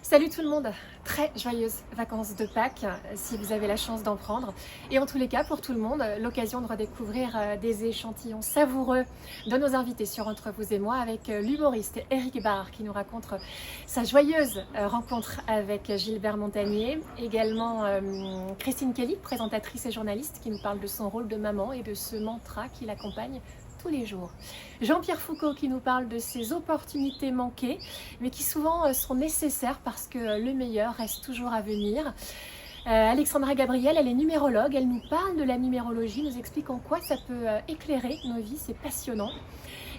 Salut tout le monde, très joyeuses vacances de Pâques si vous avez la chance d'en prendre. Et en tous les cas, pour tout le monde, l'occasion de redécouvrir des échantillons savoureux de nos invités sur Entre vous et moi avec l'humoriste Éric Barre qui nous raconte sa joyeuse rencontre avec Gilbert Montagnier. Également Christine Kelly, présentatrice et journaliste qui nous parle de son rôle de maman et de ce mantra qui l'accompagne tous les jours. Jean-Pierre Foucault qui nous parle de ces opportunités manquées, mais qui souvent sont nécessaires parce que le meilleur reste toujours à venir. Alexandra Gabriel, elle est numérologue, elle nous parle de la numérologie, nous explique en quoi ça peut éclairer nos vies, c'est passionnant.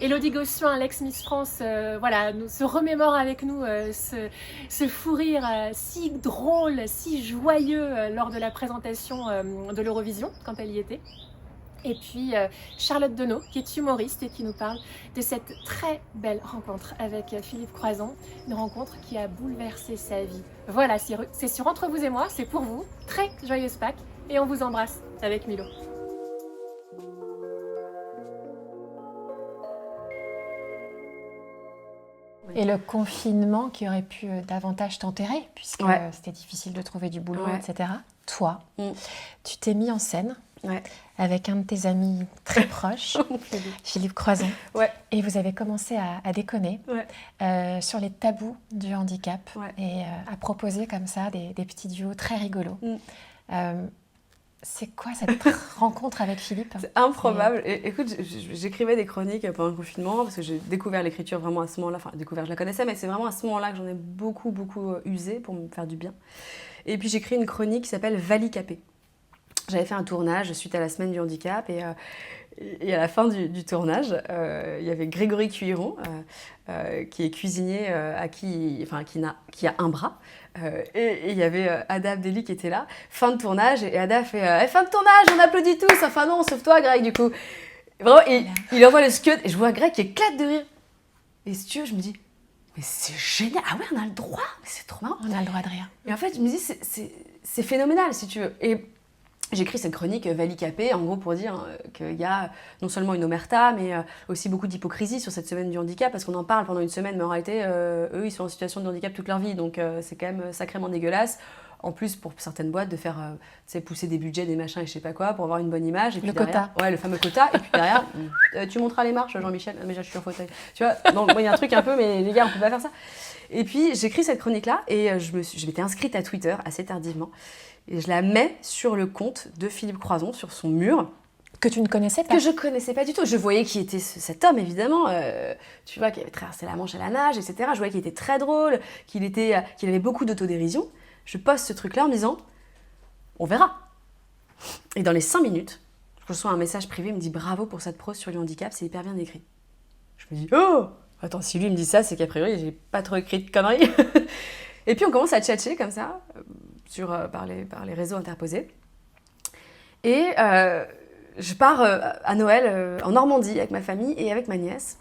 Élodie Gossuin, l'ex-Miss France, se remémore avec nous ce fou rire si drôle, si joyeux lors de la présentation de l'Eurovision, quand elle y était. Et puis Charlotte Deneau, qui est humoriste et qui nous parle de cette très belle rencontre avec Philippe Croison, une rencontre qui a bouleversé sa vie. Voilà, c'est sur Entre vous et moi, c'est pour vous. Très joyeuse Pâques et on vous embrasse avec Milo. Et le confinement qui aurait pu davantage t'enterrer, puisque c'était difficile de trouver du boulot, etc. Toi, tu t'es mis en scène avec un de tes amis très proches, Philippe Croison, et vous avez commencé à déconner sur les tabous du handicap et à proposer comme ça des petits duos très rigolos. C'est quoi cette rencontre avec Philippe ? C'est improbable. Et, écoute, j'écrivais des chroniques pendant le confinement parce que j'ai découvert l'écriture vraiment à ce moment-là. Enfin, découvert, je la connaissais, mais c'est vraiment à ce moment-là que j'en ai beaucoup usé pour me faire du bien. Et puis j'écris une chronique qui s'appelle Valicapé. J'avais fait un tournage suite à la semaine du handicap et à la fin du tournage, il y avait Grégory Cuiron qui est cuisinier qui a un bras. Et il y avait Ada Abdelli qui était là, fin de tournage, et Ada fait fin de tournage, on applaudit tous, enfin non, sauf toi Greg du coup. Et vraiment, il envoie le scud et je vois Greg qui éclate de rire. Et si tu veux, je me dis, mais c'est génial, ah ouais, on a le droit, mais c'est trop marrant. On a le droit de rire. Et en fait, je me dis, c'est phénoménal si tu veux. Et j'écris cette chronique Valicapé, en gros pour dire qu'il y a non seulement une omerta, mais aussi beaucoup d'hypocrisie sur cette semaine du handicap, parce qu'on en parle pendant une semaine, mais en réalité, eux, ils sont en situation de handicap toute leur vie, donc c'est quand même sacrément dégueulasse. En plus, pour certaines boîtes, de faire pousser des budgets, des machins et je sais pas quoi, pour avoir une bonne image. Et puis quota. Ouais, le fameux quota. Et puis derrière, tu monteras les marches, Jean-Michel. Mais je suis en fauteuil. Tu vois, donc il y a un truc un peu, mais les gars, on peut pas faire ça. Et puis, j'écris cette chronique-là, et je m'étais inscrite à Twitter assez tardivement. Et je la mets sur le compte de Philippe Croison, sur son mur. Que tu ne connaissais pas. Que je connaissais pas du tout. Je voyais qui était cet homme, évidemment. Tu vois, qui avait traversé la Manche à la nage, etc. Je voyais qu'il était très drôle, qu'il avait beaucoup d'autodérision. Je poste ce truc-là en me disant, on verra. Et dans les 5 minutes, je reçois un message privé, il me dit, bravo pour cette prose sur le handicap, c'est hyper bien écrit. Je me dis, oh, attends, si lui me dit ça, c'est qu'a priori, j'ai pas trop écrit de conneries. Et puis on commence à tchatcher comme ça, par les réseaux interposés. Et je pars à Noël en Normandie avec ma famille et avec ma nièce.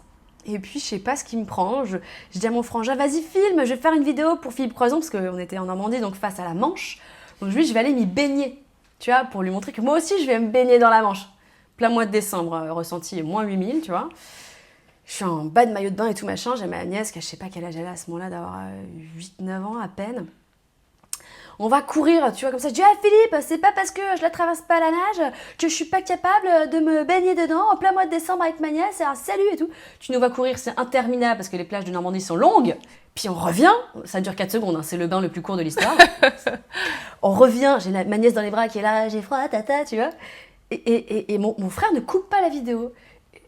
Et puis je sais pas ce qui me prend, je dis à mon frangin, vas-y filme, je vais faire une vidéo pour Philippe Croison, parce qu'on était en Normandie, donc face à la Manche. Donc je vais aller m'y baigner, tu vois, pour lui montrer que moi aussi je vais me baigner dans la Manche. Plein mois de décembre, ressenti moins 8000, tu vois. Je suis en bas de maillot de bain et tout machin, j'ai ma nièce qui a je sais pas quel âge elle a à ce moment-là, d'avoir 8-9 ans à peine. On va courir, tu vois, comme ça. Je dis, ah Philippe, c'est pas parce que je la traverse pas à la nage que je suis pas capable de me baigner dedans en plein mois de décembre avec ma nièce, et salut et tout. Tu nous vas courir, c'est interminable parce que les plages de Normandie sont longues. Puis on revient, ça dure 4 secondes, hein, c'est le bain le plus court de l'histoire. On revient, j'ai ma nièce dans les bras qui est là, j'ai froid, tata, tu vois. Et mon frère ne coupe pas la vidéo.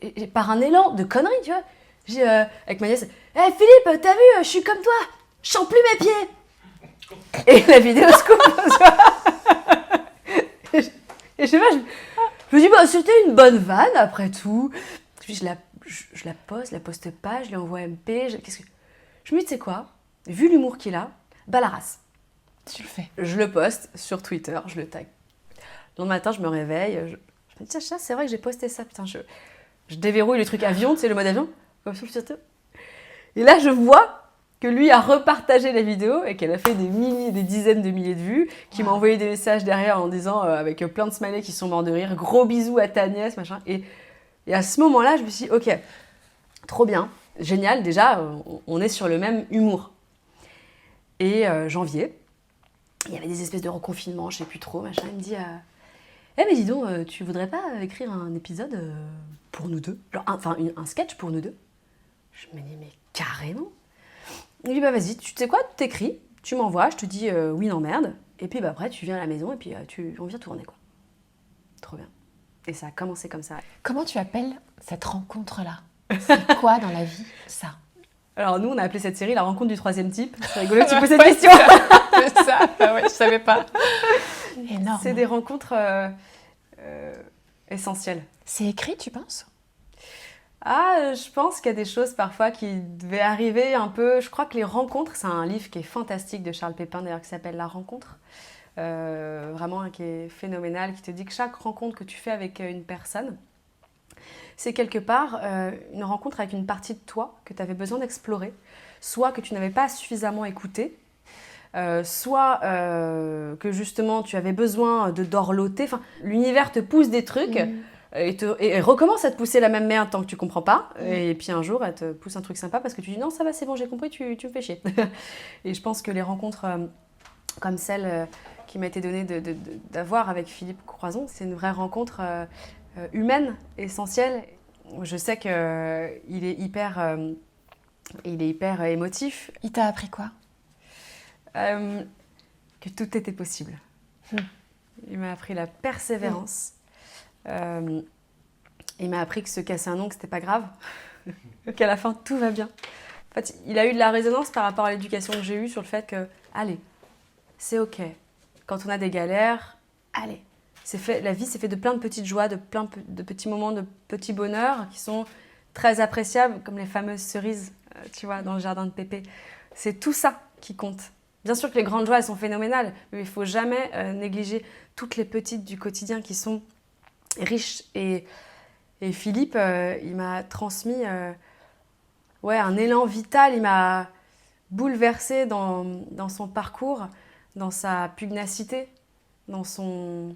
Et par un élan de conneries, tu vois. J'ai avec ma nièce, hey, Philippe, t'as vu, je suis comme toi, je sens plus mes pieds. Et la vidéo se coupe. Et je sais pas, je me dis, bah, c'était une bonne vanne après tout. Puis je la poste pas, je lui envoie MP. Je me dis, tu sais quoi, vu l'humour qu'il a, bah la race. Tu le fais. Je le poste sur Twitter, je le tag. Le lendemain matin, je me réveille, je me dis, tiens, c'est vrai que j'ai posté ça, putain, je déverrouille le truc avion, tu sais, le mode avion, comme ça, et là, je vois que lui a repartagé la vidéo et qu'elle a fait des dizaines de milliers de vues, qui m'a envoyé des messages derrière en disant, avec plein de smileys qui sont morts de rire, gros bisous à ta nièce, machin. Et à ce moment-là, je me suis dit, ok, trop bien, génial, déjà, on est sur le même humour. Et janvier, il y avait des espèces de reconfinements, je sais plus trop, machin. Il me dit eh mais dis donc, tu voudrais pas écrire un épisode pour nous deux, genre un sketch pour nous deux? Je me dis mais carrément. Il dit bah vas-y, tu sais quoi, t'écris, tu m'envoies, je te dis oui, non, merde, et puis bah, après tu viens à la maison et puis on vient tourner quoi. Trop bien. Et ça a commencé comme ça. Comment tu appelles cette rencontre-là? C'est quoi dans la vie, ça? Alors nous, on a appelé cette série La rencontre du troisième type. C'est rigolo que tu poses cette question. C'est ça, ah ouais, je savais pas. Énorme. C'est des rencontres essentielles. C'est écrit, tu penses? Je pense qu'il y a des choses parfois qui devaient arriver un peu. Je crois que les rencontres, c'est un livre qui est fantastique de Charles Pépin d'ailleurs qui s'appelle La rencontre. Vraiment qui est phénoménal, qui te dit que chaque rencontre que tu fais avec une personne, c'est quelque part une rencontre avec une partie de toi que tu avais besoin d'explorer, soit que tu n'avais pas suffisamment écouté, soit que justement tu avais besoin de dorloter. Enfin, l'univers te pousse des trucs et recommence à te pousser la même merde tant que tu comprends pas. Et puis un jour, elle te pousse un truc sympa parce que tu dis non, ça va, c'est bon, j'ai compris, tu me fais chier. Et je pense que les rencontres comme celle qui m'a été donnée d'avoir avec Philippe Croison, c'est une vraie rencontre humaine, essentielle. Je sais qu'il est hyper émotif. Il t'a appris quoi? Que tout était possible. Il m'a appris la persévérance. Il m'a appris que se casser un ongle, c'était pas grave. Qu'à la fin, tout va bien. En fait, il a eu de la résonance par rapport à l'éducation que j'ai eue sur le fait que, allez, c'est ok. Quand on a des galères, allez. La vie, c'est fait de plein de petites joies, de plein de petits moments, de petits bonheurs qui sont très appréciables, comme les fameuses cerises, tu vois, dans le jardin de Pépé. C'est tout ça qui compte. Bien sûr que les grandes joies, elles sont phénoménales, mais il ne faut jamais négliger toutes les petites du quotidien qui sont riches. Et Philippe, il m'a transmis un élan vital, il m'a bouleversée dans son parcours, dans sa pugnacité, dans son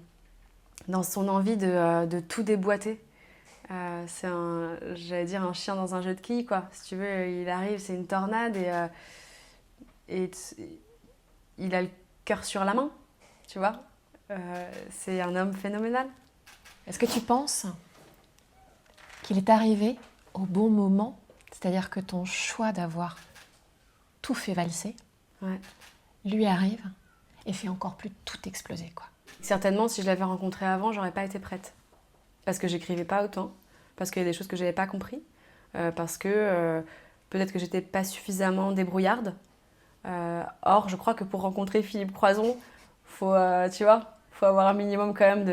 envie de tout déboîter. C'est j'allais dire un chien dans un jeu de quilles, quoi. Si tu veux, il arrive, c'est une tornade et il a le cœur sur la main, tu vois. C'est un homme phénoménal. Est-ce que tu penses qu'il est arrivé au bon moment? C'est-à-dire que ton choix d'avoir tout fait valser, lui arrive et fait encore plus tout exploser, quoi. Certainement, si je l'avais rencontré avant, j'aurais pas été prête. Parce que j'écrivais pas autant, parce qu'il y a des choses que j'avais pas compris, parce que peut-être que j'étais pas suffisamment débrouillarde. Or, je crois que pour rencontrer Philippe Croison, faut avoir un minimum quand même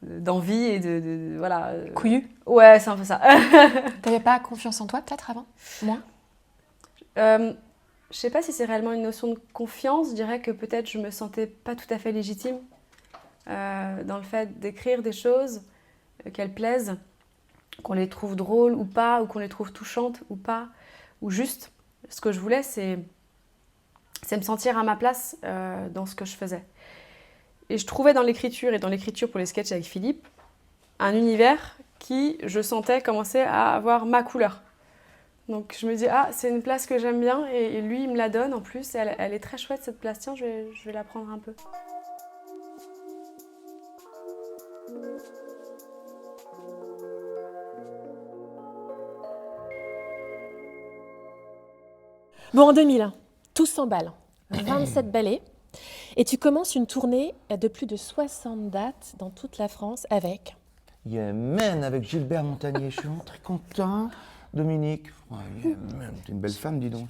d'envie et de voilà. Couillu. Ouais, c'est un peu ça. T'avais pas confiance en toi, peut-être, avant? Moins? Je sais pas si c'est réellement une notion de confiance. Je dirais que peut-être je me sentais pas tout à fait légitime dans le fait d'écrire des choses, qu'elles plaisent, qu'on les trouve drôles ou pas, ou qu'on les trouve touchantes ou pas, ou juste. Ce que je voulais, c'est me sentir à ma place dans ce que je faisais. Et je trouvais dans l'écriture pour les sketchs avec Philippe, un univers qui, je sentais, commençait à avoir ma couleur. Donc je me dis, c'est une place que j'aime bien et lui, il me la donne en plus. Elle est très chouette cette place, tiens, je vais la prendre un peu. Bon, en 2001, tout s'emballe. 27 ballets. Et tu commences une tournée de plus de 60 dates dans toute la France avec... Yemen, avec Gilbert Montagnier. Je suis vraiment très content. Dominique, Yemen, t'es une belle femme, dis donc.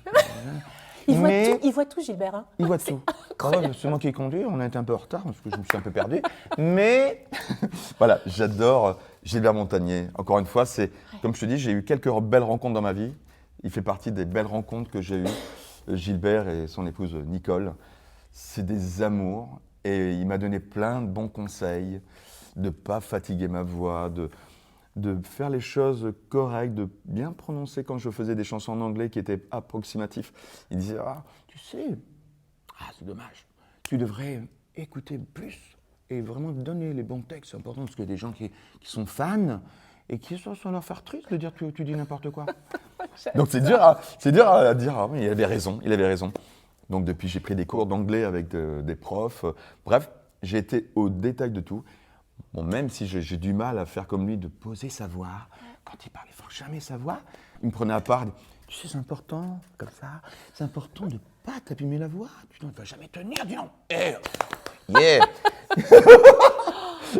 Il voit tout, Gilbert. Hein. Il voit tout. C'est moi qui ai conduit, on a été un peu en retard parce que je me suis un peu perdu. Mais voilà, j'adore Gilbert Montagnier. Encore une fois, comme je te dis, j'ai eu quelques belles rencontres dans ma vie. Il fait partie des belles rencontres que j'ai eues. Gilbert et son épouse Nicole, c'est des amours. Et il m'a donné plein de bons conseils, de ne pas fatiguer ma voix, de faire les choses correctes, de bien prononcer quand je faisais des chansons en anglais qui étaient approximatifs. Il disait, tu sais, c'est dommage, tu devrais écouter plus et vraiment donner les bons textes, c'est important parce qu'il y a des gens qui sont fans et qui sont leur faire triste de dire que tu dis n'importe quoi. Donc c'est dur à dire, oui, il avait raison. Donc depuis, j'ai pris des cours d'anglais avec des profs. Bref, j'ai été au détail de tout. Bon, même si j'ai du mal à faire comme lui, de poser sa voix. Quand il parle, il ne faut jamais sa voix. Il me prenait à part. Il dit, tu sais, c'est important, comme ça. C'est important de ne pas t'abîmer la voix. Tu ne vas jamais tenir, dis donc. Yeah.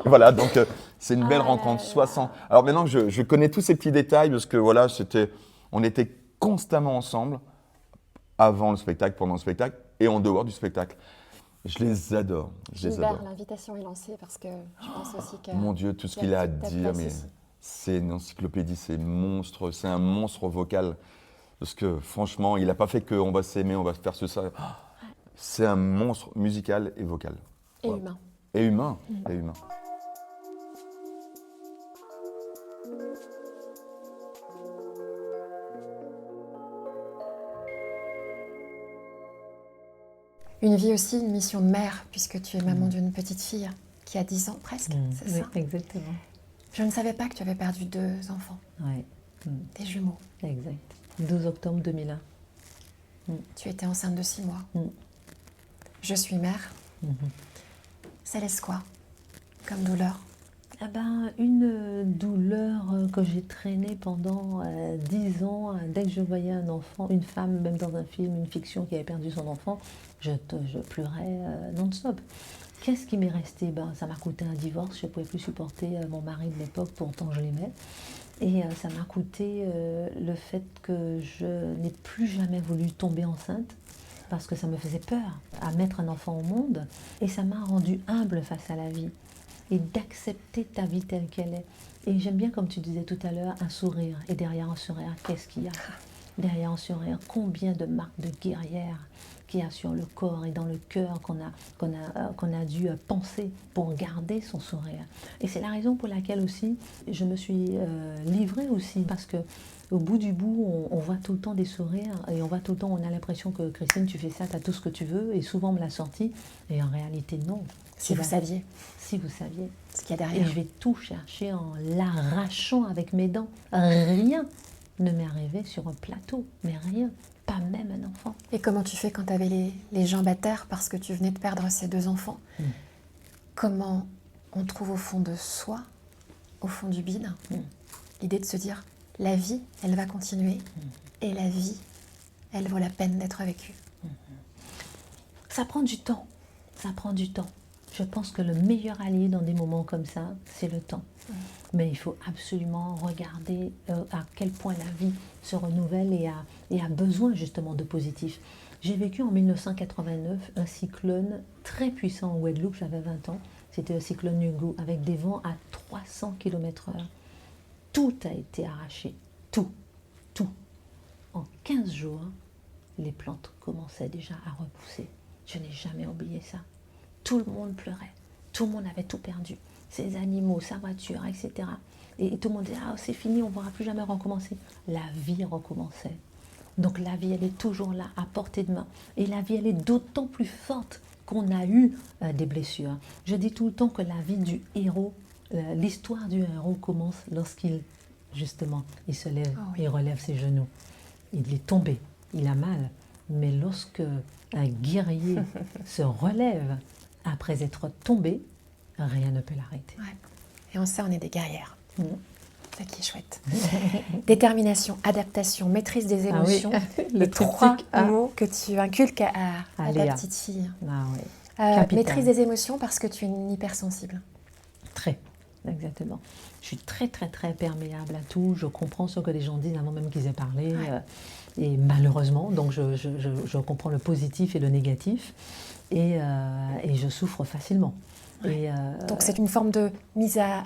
Voilà, donc c'est une belle rencontre. 60. Alors maintenant que je connais tous ces petits détails, parce que voilà, on était constamment ensemble, avant le spectacle, pendant le spectacle et en dehors du spectacle. Je les adore. Gilbert, l'invitation est lancée parce que je pense aussi que... Mon Dieu, tout ce qu'il a à dire, mais c'est une encyclopédie, c'est un monstre vocal. Parce que franchement, il n'a pas fait qu'on va s'aimer, on va faire ça. C'est un monstre musical et vocal. Et humain. Et humain, et humain. Une vie aussi, une mission de mère, puisque tu es maman d'une petite fille qui a 10 ans presque, c'est ça? Oui, exactement. Je ne savais pas que tu avais perdu 2 enfants, Oui, des jumeaux. exact. 12 octobre 2001. Tu étais enceinte de 6 mois. Je suis mère. Ça laisse quoi comme douleur? Ah ben, une douleur que j'ai traînée pendant 10 ans. Dès que je voyais un enfant, une femme, même dans un film, une fiction qui avait perdu son enfant, je pleurais non-stop. Qu'est-ce qui m'est resté? Ben, ça m'a coûté un divorce, je ne pouvais plus supporter mon mari de l'époque, pourtant je l'aimais. Et ça m'a coûté le fait que je n'ai plus jamais voulu tomber enceinte, parce que ça me faisait peur à mettre un enfant au monde. Et ça m'a rendue humble face à la vie. Et d'accepter ta vie telle qu'elle est. Et j'aime bien, comme tu disais tout à l'heure, un sourire. Et derrière un sourire, qu'est-ce qu'il y a? Derrière un sourire, combien de marques de guerrière qu'il y a sur le corps et dans le cœur qu'on a dû penser pour garder son sourire. Et c'est la raison pour laquelle aussi je me suis livrée aussi, parce que au bout du bout, on voit tout le temps des sourires et on voit tout le temps, on a l'impression que Christine, tu fais ça, tu as tout ce que tu veux, et souvent on me l'a sorti, et en réalité non. Si vous saviez. Si vous saviez. Ce qu'il y a Et derrière. je vais tout chercher en l'arrachant avec mes dents. Rien ne m'est arrivé sur un plateau, mais rien, pas même un enfant. Et comment tu fais quand tu avais les jambes à terre parce que tu venais de perdre ces 2 enfants? Comment on trouve au fond de soi, au fond du bide, l'idée de se dire la vie, elle va continuer et la vie, elle vaut la peine d'être vécue? Ça prend du temps, ça prend du temps. Je pense que le meilleur allié dans des moments comme ça, c'est le temps. Mais il faut absolument regarder à quel point la vie se renouvelle et a besoin justement de positif. J'ai vécu en 1989 un cyclone très puissant en Guadeloupe, j'avais 20 ans. C'était le cyclone Nungu avec des vents à 300 km/h. Tout a été arraché, tout. En 15 jours, les plantes commençaient déjà à repousser. Je n'ai jamais oublié ça. Tout le monde pleurait, tout le monde avait tout perdu, ses animaux, sa voiture, etc. Et tout le monde disait, ah c'est fini, on ne pourra plus jamais recommencer. La vie recommençait. Donc la vie, elle est toujours là, à portée de main. Et la vie, elle est d'autant plus forte qu'on a eu des blessures. Je dis tout le temps que la vie du héros, l'histoire du héros commence lorsqu'il, justement, il se lève, il relève ses genoux. Il est tombé, il a mal. Mais lorsque un guerrier se relève après être tombé, rien ne peut l'arrêter. Ouais. Et on sait, on est des guerrières. Ça qui est chouette. Détermination, adaptation, maîtrise des émotions. Ah oui. Les 3 mots que tu inculques à ta Léa. petite fille. Ah oui. Maîtrise des émotions parce que tu es une hypersensible. Très, exactement. Je suis très, très, très perméable à tout. Je comprends ce que les gens disent avant même qu'ils aient parlé. Et malheureusement, donc je comprends le positif et le négatif. Et je souffre facilement. Ouais. Donc c'est une forme de mise à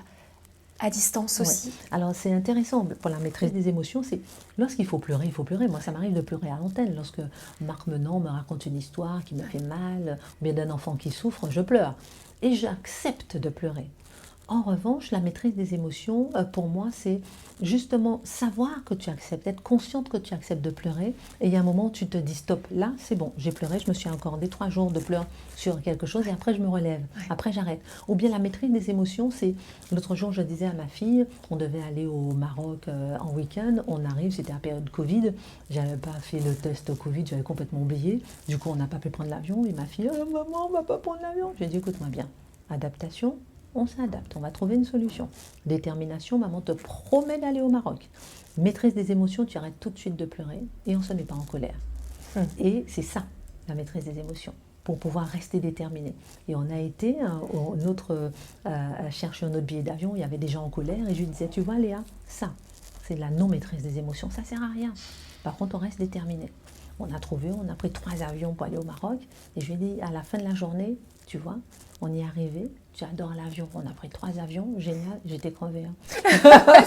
distance aussi. Ouais. Alors c'est intéressant pour la maîtrise des émotions, c'est lorsqu'il faut pleurer, il faut pleurer. Moi ça m'arrive de pleurer à l'antenne. Lorsque Marc Menant me raconte une histoire qui me fait mal, ou bien d'un enfant qui souffre, je pleure. Et j'accepte de pleurer. En revanche, la maîtrise des émotions, pour moi, c'est justement savoir que tu acceptes, être consciente que tu acceptes de pleurer. Et il y a un moment où tu te dis stop, là c'est bon, j'ai pleuré, je me suis accordé 3 jours de pleurs sur quelque chose et après je me relève, après j'arrête. Ou bien la maîtrise des émotions, c'est l'autre jour je disais à ma fille, on devait aller au Maroc en week-end, on arrive, c'était la période Covid, j'avais pas fait le test Covid, j'avais complètement oublié, du coup on n'a pas pu prendre l'avion et ma fille, maman on va pas prendre l'avion. J'ai dit écoute-moi bien, adaptation. On s'adapte, on va trouver une solution. Détermination, maman te promet d'aller au Maroc. Maîtrise des émotions, tu arrêtes tout de suite de pleurer et on ne se met pas en colère. Et c'est ça, la maîtrise des émotions, pour pouvoir rester déterminé. Et on a été chercher un autre billet d'avion, il y avait des gens en colère et je lui disais, tu vois Léa, ça, c'est la non-maîtrise des émotions, ça ne sert à rien. Par contre, on reste déterminé. On a pris 3 avions pour aller au Maroc et je lui ai dit, à la fin de la journée, tu vois, on y est arrivé, tu adores l'avion, on a pris 3 avions, génial, j'étais crevée.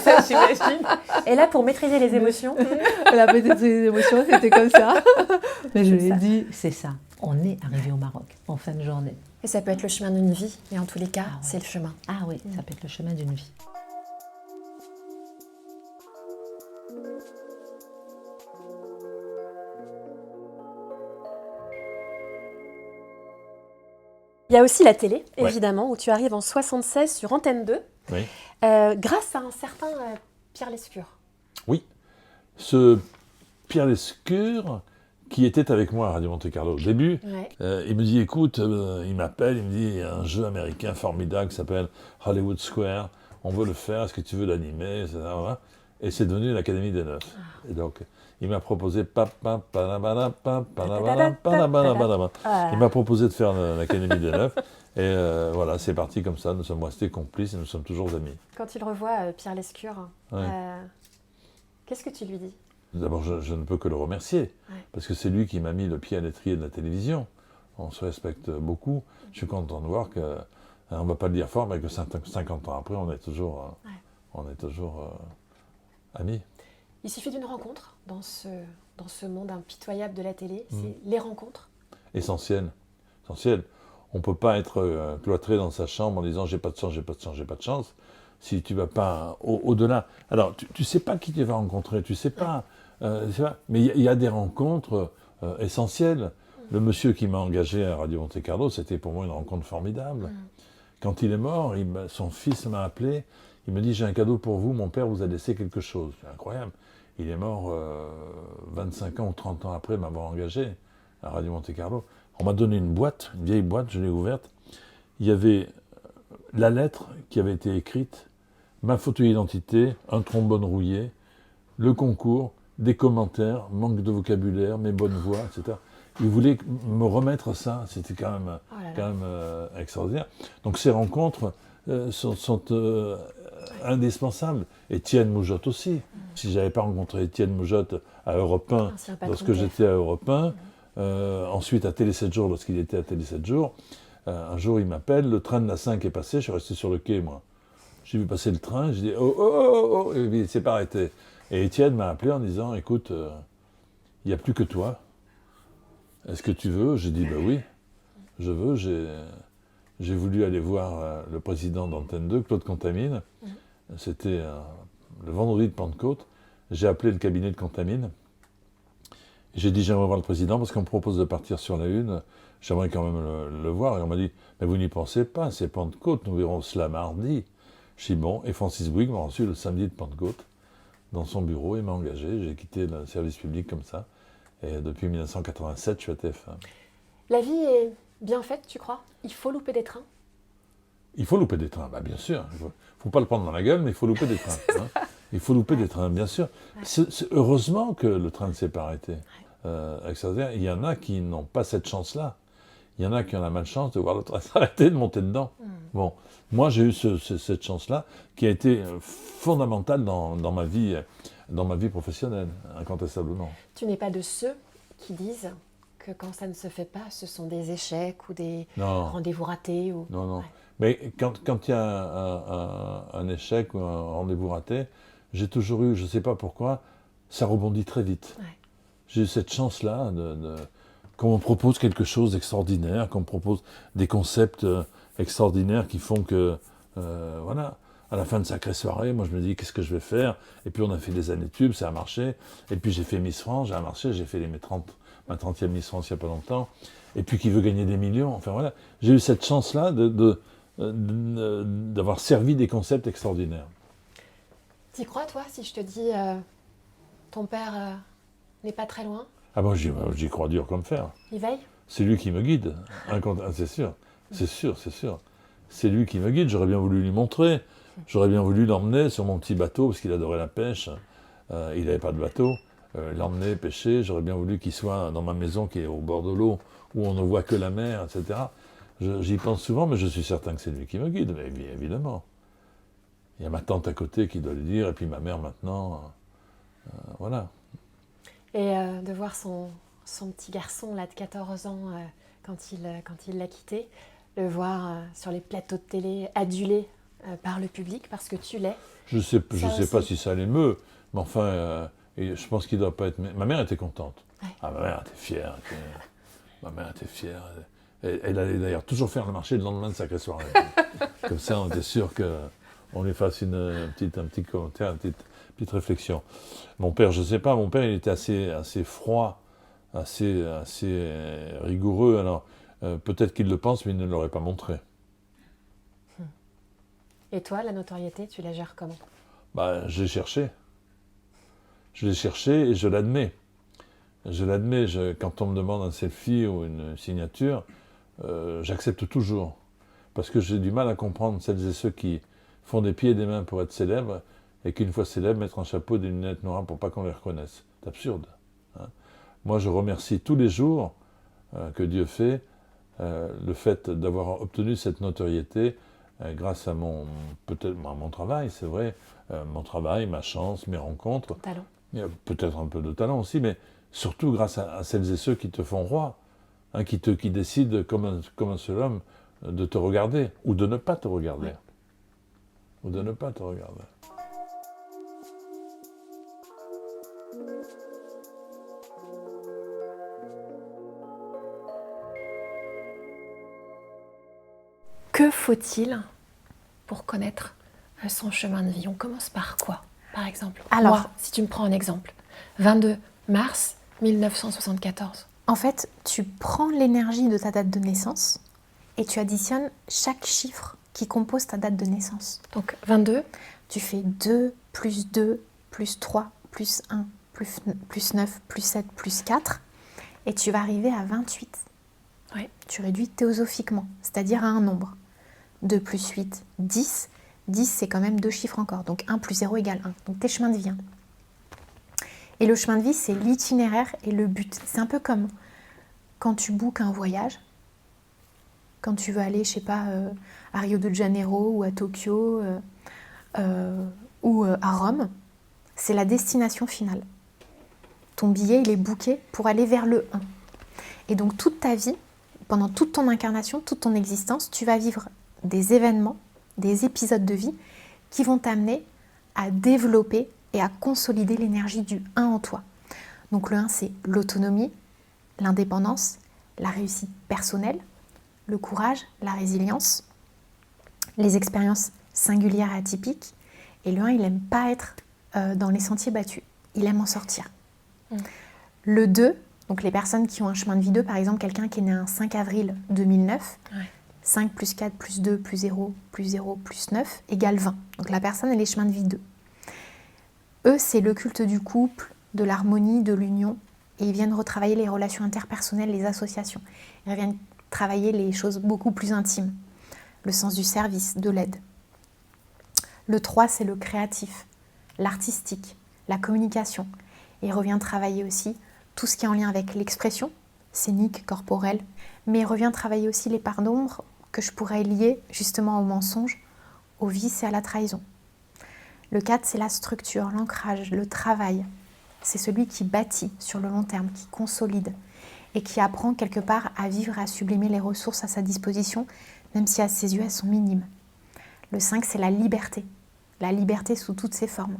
Ça, j'imagine. Et là, pour maîtriser les émotions, La maîtrise des émotions, c'était comme ça. Mais je lui ai dit, c'est ça, on est arrivé au Maroc en fin de journée. et ça peut être le chemin d'une vie, mais en tous les cas, Ah ouais. c'est le chemin. Ah oui, ça peut être le chemin d'une vie. Il y a aussi la télé, Ouais. évidemment, où tu arrives en 76 sur Antenne 2, Oui. grâce à un certain Pierre Lescure. Oui. Ce Pierre Lescure, qui était avec moi à Radio Monte-Carlo au début, Ouais. il me dit, écoute, il m'appelle, il me dit, il y a un jeu américain formidable qui s'appelle Hollywood Square, on veut le faire, est-ce que tu veux l'animer, etc. Voilà. Et c'est devenu l'Académie des Neufs. Et donc, il m'a proposé il m'a proposé de faire l'Académie des Neufs. Et voilà, c'est parti comme ça, nous sommes restés complices et nous sommes toujours amis. Quand tu le revois, Pierre Lescure, Ouais. qu'est-ce que tu lui dis? D'abord, je ne peux que le remercier, Ouais. parce que c'est lui qui m'a mis le pied à l'étrier de la télévision. On se respecte beaucoup. Je suis content de voir que, on ne va pas le dire fort, mais que 50 ans après, on est toujours, amis. Il suffit d'une rencontre dans ce monde impitoyable de la télé, c'est les rencontres. Essentiel. Essentiel. On ne peut pas être cloîtré dans sa chambre en disant j'ai pas de chance, j'ai pas de chance, j'ai pas de chance. Si tu vas pas au-delà. Alors, tu sais pas qui tu vas rencontrer, tu sais pas. Mais il y a des rencontres essentielles. Le monsieur qui m'a engagé à Radio Monte-Carlo, c'était pour moi une rencontre formidable. Quand il est mort, son fils m'a appelé. Il me dit j'ai un cadeau pour vous, mon père vous a laissé quelque chose. C'est incroyable. Il est mort 25 ans ou 30 ans après m'avoir engagé à Radio Monte-Carlo. On m'a donné une boîte, une vieille boîte, je l'ai ouverte. Il y avait la lettre qui avait été écrite, ma photo d'identité, un trombone rouillé, le concours, des commentaires, manque de vocabulaire, mes bonnes voix, etc. Il voulait me remettre ça, c'était quand même extraordinaire. Donc ces rencontres sont indispensables. Étienne Moujotte aussi. Si je n'avais pas rencontré Étienne Moujotte à Europe 1, Ancien patron lorsque de j'étais à Europe 1, ensuite à Télé 7 jours, lorsqu'il était à Télé 7 jours, un jour il m'appelle, le train de la 5 est passé, je suis resté sur le quai moi. J'ai vu passer le train, j'ai dit oh, oh, oh, oh, et il ne s'est pas arrêté. Et Étienne m'a appelé en disant écoute, il n'y a plus que toi. Est-ce que tu veux? J'ai dit bah oui, je veux. J'ai voulu aller voir le président d'Antenne 2, Claude Contamine. C'était le vendredi de Pentecôte. J'ai appelé le cabinet de Contamine. J'ai dit j'aimerais voir le président parce qu'on me propose de partir sur la une. J'aimerais quand même le voir. Et on m'a dit mais vous n'y pensez pas, c'est Pentecôte, nous verrons cela mardi. Je dis bon, et Francis Bouygues m'a reçu le samedi de Pentecôte dans son bureau et m'a engagé. J'ai quitté le service public comme ça. Et depuis 1987, je suis à TF1. La vie est bien faite, tu crois? Il faut louper des trains? Il faut louper des trains, bah bien sûr. Il ne faut pas le prendre dans la gueule, mais il faut louper des trains. Hein. Il faut louper des trains, bien sûr. C'est heureusement que le train ne s'est pas arrêté. Extraordinaire. Il y en a qui n'ont pas cette chance-là. Il y en a qui ont la malchance de voir le train s'arrêter, de monter dedans. Bon, moi j'ai eu cette chance-là qui a été fondamentale dans ma vie professionnelle, incontestablement. Tu n'es pas de ceux qui disent que quand ça ne se fait pas, ce sont des échecs ou des Non. rendez-vous ratés ou... Non, non. Ouais. Mais quand il y a un échec ou un rendez-vous raté, j'ai toujours eu, je ne sais pas pourquoi, ça rebondit très vite. Ouais. J'ai eu cette chance-là qu'on me propose quelque chose d'extraordinaire, qu'on me propose des concepts extraordinaires qui font que Voilà. À la fin de Sacrée Soirée, moi je me dis qu'est-ce que je vais faire. Et puis on a fait des années tubes, ça a marché. Et puis j'ai fait Miss France, ça a marché. J'ai fait ma 30e Miss France il n'y a pas longtemps. Et puis qui veut gagner des millions. Enfin voilà. J'ai eu cette chance-là d'avoir servi des concepts extraordinaires. T'y crois, toi, si je te dis ton père n'est pas très loin? Ah bon, j'y crois dur comme fer. Il veille? C'est lui qui me guide. C'est sûr. C'est sûr, c'est sûr. C'est lui qui me guide. J'aurais bien voulu lui montrer. J'aurais bien voulu l'emmener sur mon petit bateau, parce qu'il adorait la pêche. Il n'avait pas de bateau. L'emmener pêcher. J'aurais bien voulu qu'il soit dans ma maison qui est au bord de l'eau, où on ne voit que la mer, etc. J'y pense souvent, mais je suis certain que c'est lui qui me guide, mais évidemment. Il y a ma tante à côté qui doit le dire, et puis ma mère maintenant. Voilà. Et de voir son petit garçon là, de 14 ans, quand il l'a quitté, le voir sur les plateaux de télé adulé par le public, parce que tu l'es. Je sais pas si ça l'émeut, mais enfin, je pense qu'il ne doit pas être... Ma mère était contente. Ouais. Ah, ma mère était fière. Ma mère était fière. Elle allait d'ailleurs toujours faire le marché le lendemain de Sacrée Soirée. Comme ça, on était sûr qu'on lui fasse un petit commentaire, une petite réflexion. Mon père, je ne sais pas, mon père, il était assez froid, assez rigoureux. Alors, peut-être qu'il le pense, mais il ne l'aurait pas montré. Et toi, la notoriété, tu la gères comment? Je l'ai cherché. Je l'ai cherché et je l'admets. Je l'admets. Quand on me demande un selfie ou une signature, j'accepte toujours. Parce que j'ai du mal à comprendre celles et ceux qui font des pieds et des mains pour être célèbres et qu'une fois célèbres, mettre un chapeau et des lunettes noires pour pas qu'on les reconnaisse. C'est absurde. Hein. Moi, je remercie tous les jours que Dieu fait le fait d'avoir obtenu cette notoriété grâce à mon travail, c'est vrai, mon travail, ma chance, mes rencontres. Talent. Peut-être un peu de talent aussi, mais surtout grâce à celles et ceux qui te font roi, hein, qui décident comme un seul homme de te regarder, ou de ne pas te regarder. Ouais. Ou de ne pas te regarder. Que faut-il pour connaître son chemin de vie? On commence par quoi, par exemple? Alors, moi, si tu me prends un exemple, 22 mars 1974. En fait, tu prends l'énergie de ta date de naissance et tu additionnes chaque chiffre qui compose ta date de naissance. Donc 22, Tu fais 2, plus 3, plus 1, plus 9, plus 7, plus 4 et tu vas arriver à 28. ouais. Tu réduis théosophiquement, c'est-à-dire à un nombre. 2 plus 8, 10. 10, c'est quand même 2 chiffres encore. Donc 1 plus 0 égale 1. Donc tes chemins de vie. Et le chemin de vie, c'est l'itinéraire et le but. C'est un peu comme quand tu bookes un voyage, quand tu veux aller, je sais pas, à Rio de Janeiro ou à Tokyo ou à Rome, c'est la destination finale. Ton billet, il est booké pour aller vers le 1. Et donc toute ta vie, pendant toute ton incarnation, toute ton existence, tu vas vivre des événements, des épisodes de vie qui vont t'amener à développer et à consolider l'énergie du 1 en toi. Donc le 1, c'est l'autonomie, l'indépendance, la réussite personnelle, le courage, la résilience, les expériences singulières et atypiques. Et le 1, il n'aime pas être dans les sentiers battus, il aime en sortir. Le 2, donc les personnes qui ont un chemin de vie 2, par exemple quelqu'un qui est né un 5 avril 2009, Ouais. 5 plus 4 plus 2 plus 0 plus 9 égale 20. Donc la personne, elle est chemin de vie 2. Eux, c'est le culte du couple, de l'harmonie, de l'union. Et ils viennent retravailler les relations interpersonnelles, les associations. Ils viennent travailler les choses beaucoup plus intimes. Le sens du service, de l'aide. Le 3, c'est le créatif, l'artistique, la communication. Et il revient travailler aussi tout ce qui est en lien avec l'expression, scénique, corporelle. Mais il revient travailler aussi les parts d'ombre que je pourrais lier justement au mensonge, au vice et à la trahison. Le 4, c'est la structure, l'ancrage, le travail. C'est celui qui bâtit sur le long terme, qui consolide et qui apprend quelque part à vivre, à sublimer les ressources à sa disposition, même si à ses yeux elles sont minimes. Le 5, c'est la liberté sous toutes ses formes.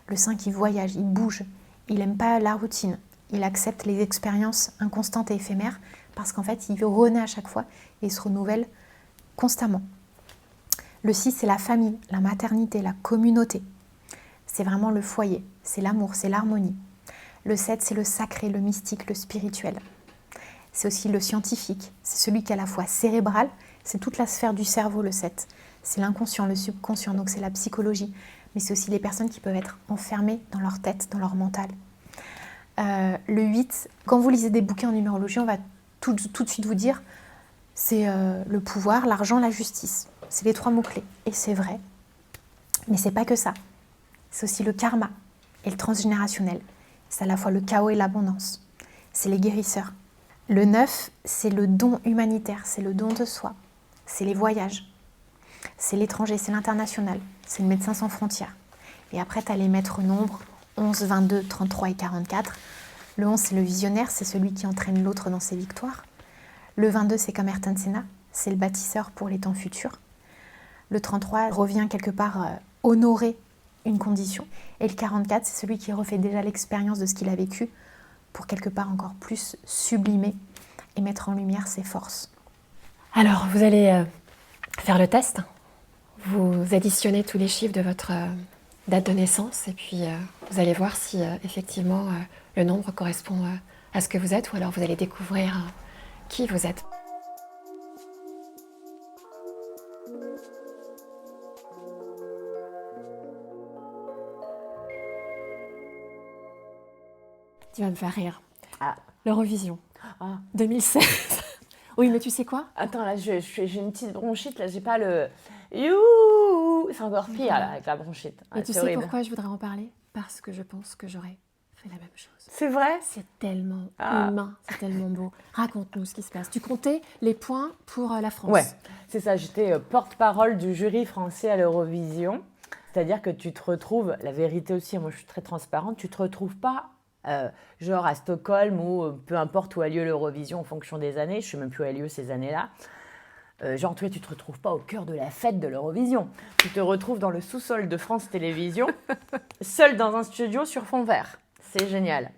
Le 5, il voyage, il bouge, il n'aime pas la routine, il accepte les expériences inconstantes et éphémères parce qu'en fait, il renaît à chaque fois et il se renouvelle constamment. Le 6, c'est la famille, la maternité, la communauté. C'est vraiment le foyer, c'est l'amour, c'est l'harmonie. Le 7, c'est le sacré, le mystique, le spirituel. C'est aussi le scientifique, c'est celui qui est à la fois cérébral, c'est toute la sphère du cerveau, le 7. C'est l'inconscient, le subconscient, donc c'est la psychologie. Mais c'est aussi les personnes qui peuvent être enfermées dans leur tête, dans leur mental. Le 8, quand vous lisez des bouquins en numérologie, on va tout de suite vous dire, c'est le pouvoir, l'argent, la justice. C'est les 3 mots-clés. Et c'est vrai. Mais c'est pas que ça. C'est aussi le karma et le transgénérationnel. C'est à la fois le chaos et l'abondance. C'est les guérisseurs. Le 9, c'est le don humanitaire, c'est le don de soi. C'est les voyages. C'est l'étranger, c'est l'international. C'est le médecin sans frontières. Et après, tu as les maîtres nombres, 11, 22, 33 et 44. Le 11, c'est le visionnaire, c'est celui qui entraîne l'autre dans ses victoires. Le 22, c'est comme Ayrton Senna, c'est le bâtisseur pour les temps futurs. Le 33 revient quelque part honorer une condition. Et le 44, c'est celui qui refait déjà l'expérience de ce qu'il a vécu pour quelque part encore plus sublimer et mettre en lumière ses forces. Alors, vous allez faire le test. Vous additionnez tous les chiffres de votre date de naissance et puis vous allez voir si effectivement le nombre correspond à ce que vous êtes ou alors vous allez découvrir qui vous êtes. Tu vas me faire rire. Ah. L'Eurovision. Ah. 2016. Oui, mais tu sais quoi? Attends, là, j'ai une petite bronchite, là, j'ai pas le... Youhou, c'est encore pire, là, avec la bronchite. Et tu sais pourquoi je voudrais en parler? Parce que je pense que j'aurais fait la même chose. C'est vrai? C'est tellement humain, c'est tellement beau. Raconte-nous ce qui se passe. Tu comptais les points pour la France. Ouais, c'est ça, j'étais porte-parole du jury français à l'Eurovision. C'est-à-dire que tu te retrouves, la vérité aussi, moi je suis très transparente, tu te retrouves pas genre à Stockholm ou peu importe où a lieu l'Eurovision en fonction des années, je ne sais même plus où a lieu ces années-là. Genre, tu ne te retrouves pas au cœur de la fête de l'Eurovision. Tu te retrouves dans le sous-sol de France Télévisions, seul dans un studio sur fond vert. C'est génial.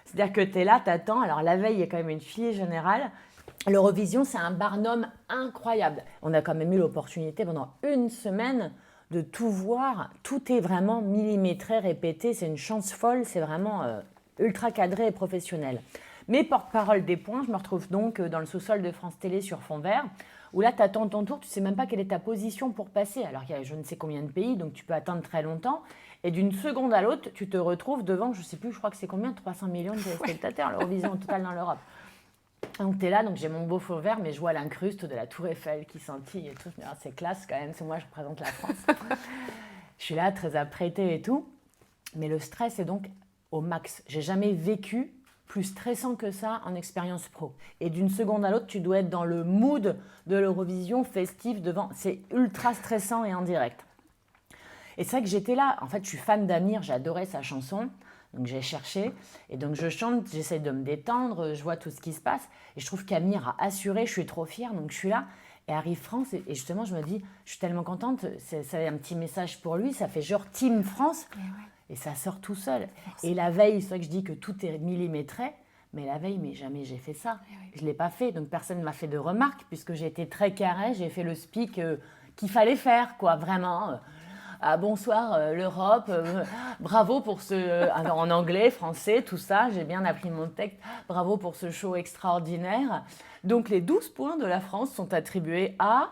C'est-à-dire que tu es là, tu attends. Alors, la veille, il y a quand même une filée générale. L'Eurovision, c'est un barnum incroyable. On a quand même eu l'opportunité pendant une semaine de tout voir. Tout est vraiment millimétré, répété. C'est une chance folle. C'est vraiment ultra cadré et professionnel. Mais porte-parole des points, je me retrouve donc dans le sous-sol de France Télé sur fond vert, où là, tu attends ton tour, tu ne sais même pas quelle est ta position pour passer. Alors qu'il y a je ne sais combien de pays, donc tu peux attendre très longtemps. Et d'une seconde à l'autre, tu te retrouves devant, je ne sais plus, je crois que c'est combien, 300 millions de téléspectateurs, l'Eurovision au total dans l'Europe. Donc tu es là, donc j'ai mon beau fond vert, mais je vois l'incruste de la Tour Eiffel qui scintille et tout. Je me dis, ah, c'est classe quand même, c'est moi, je représente la France. Je suis là, très apprêtée et tout. Mais le stress est donc au max. J'ai jamais vécu plus stressant que ça en expérience pro. Et d'une seconde à l'autre, tu dois être dans le mood de l'Eurovision festif devant. C'est ultra stressant et en direct. Et c'est vrai que j'étais là. En fait, je suis fan d'Amir, j'adorais sa chanson. Donc j'ai cherché. Et donc je chante, j'essaie de me détendre, je vois tout ce qui se passe. Et je trouve qu'Amir a assuré, je suis trop fière. Donc je suis là. Et arrive France. Et justement, je me dis, je suis tellement contente. C'est un petit message pour lui. Ça fait genre Team France. Et ça sort tout seul. Et la veille, c'est vrai que je dis que tout est millimétré, mais la veille, mais jamais j'ai fait ça. Je ne l'ai pas fait, donc personne ne m'a fait de remarques, puisque j'ai été très carré, j'ai fait le speak qu'il fallait faire, quoi, vraiment. Bonsoir l'Europe, bravo pour ce... en anglais, français, tout ça, j'ai bien appris mon texte. Bravo pour ce show extraordinaire. Donc les 12 points de la France sont attribués à...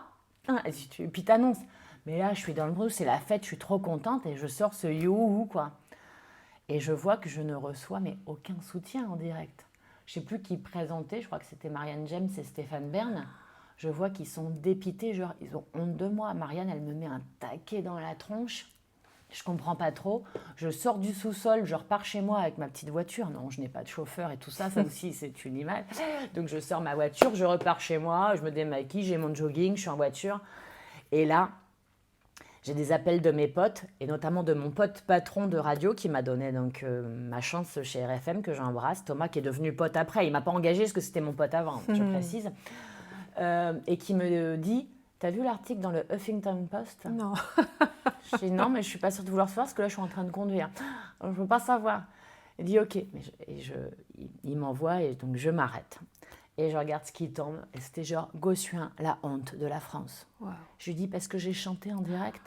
Et puis t'annonces. Mais là, je suis dans le bruit, c'est la fête, je suis trop contente et je sors ce youhou, quoi. Et je vois que je ne reçois mais aucun soutien en direct. Je ne sais plus qui présentait, je crois que c'était Marianne James et Stéphane Bern. Je vois qu'ils sont dépités, genre ils ont honte de moi. Marianne, elle me met un taquet dans la tronche. Je comprends pas trop. Je sors du sous-sol, je repars chez moi avec ma petite voiture. Non, je n'ai pas de chauffeur et tout ça, ça aussi c'est une image. Donc je sors ma voiture, je repars chez moi, je me démaquille, j'ai mon jogging, je suis en voiture. Et là, j'ai des appels de mes potes, et notamment de mon pote patron de radio qui m'a donné donc, ma chance chez RFM, que j'embrasse, Thomas, qui est devenu pote après. Il ne m'a pas engagé parce que c'était mon pote avant, je précise. Et qui me dit, t'as vu l'article dans le Huffington Post? Non. Je dis non, mais je ne suis pas sûre de vouloir savoir parce que là, je suis en train de conduire. Je ne veux pas savoir. Il dit ok. Il m'envoie et donc je m'arrête. Et je regarde ce qui tombe. Et c'était genre Gossuin, la honte de la France. Wow. Je lui dis, parce que j'ai chanté en direct,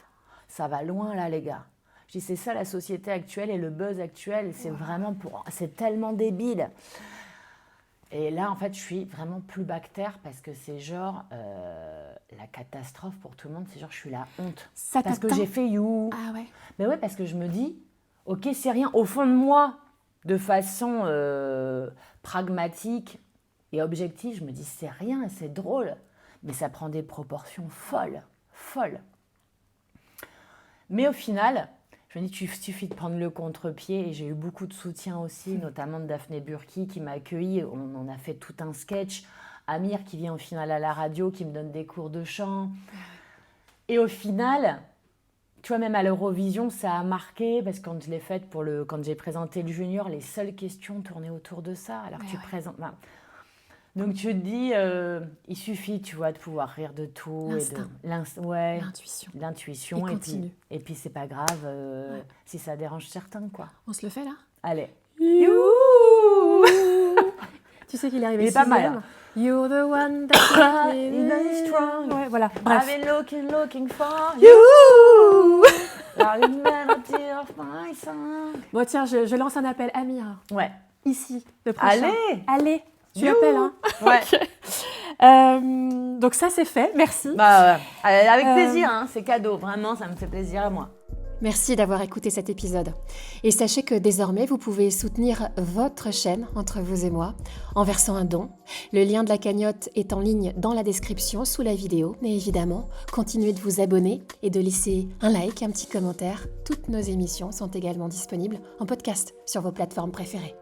ça va loin là, les gars. Je dis, c'est ça la société actuelle et le buzz actuel, c'est vraiment c'est tellement débile. Et là, en fait, je suis vraiment plus bactère parce que c'est genre la catastrophe pour tout le monde. C'est genre, je suis la honte. Ça Parce que t'atteint. j'ai fait you. Ah ouais. Mais ouais, parce que je me dis, ok, c'est rien. Au fond de moi, de façon pragmatique et objective, je me dis, c'est rien, c'est drôle. Mais ça prend des proportions folles. Mais au final, je me dis, il suffit de prendre le contre-pied. Et j'ai eu beaucoup de soutien aussi, notamment de Daphné Burki qui m'a accueillie. On en a fait tout un sketch. Amir qui vient au final à la radio, qui me donne des cours de chant. Et au final, tu vois, même à l'Eurovision, ça a marqué, parce que quand je l'ai faite quand j'ai présenté le junior, les seules questions tournaient autour de ça. Alors que tu présentes... Enfin, donc tu te dis, il suffit, tu vois, de pouvoir rire de tout. L'instinct. Ouais, L'intuition. l'intuition. Et continue. Et puis c'est pas grave si ça dérange certains, quoi. On se le fait là? Allez. Tu sais qu'il est arrivé Il est pas mal, sixième. hein. You're the one that makes me Very strong. Ouais, voilà. Bref. I've been looking for you. Like a melody of my song. Bon tiens, je lance un appel. Amir, Ouais. ici, le prochain. Allez. Tu l'appelles, hein? Ouais. Donc ça c'est fait, merci. Bah, avec plaisir, hein, c'est cadeau. Vraiment, ça me fait plaisir à moi. Merci d'avoir écouté cet épisode. Et sachez que désormais, vous pouvez soutenir votre chaîne Entre vous et moi en versant un don. Le lien de la cagnotte est en ligne dans la description sous la vidéo. Mais évidemment, continuez de vous abonner et de laisser un like, un petit commentaire. Toutes nos émissions sont également disponibles en podcast sur vos plateformes préférées.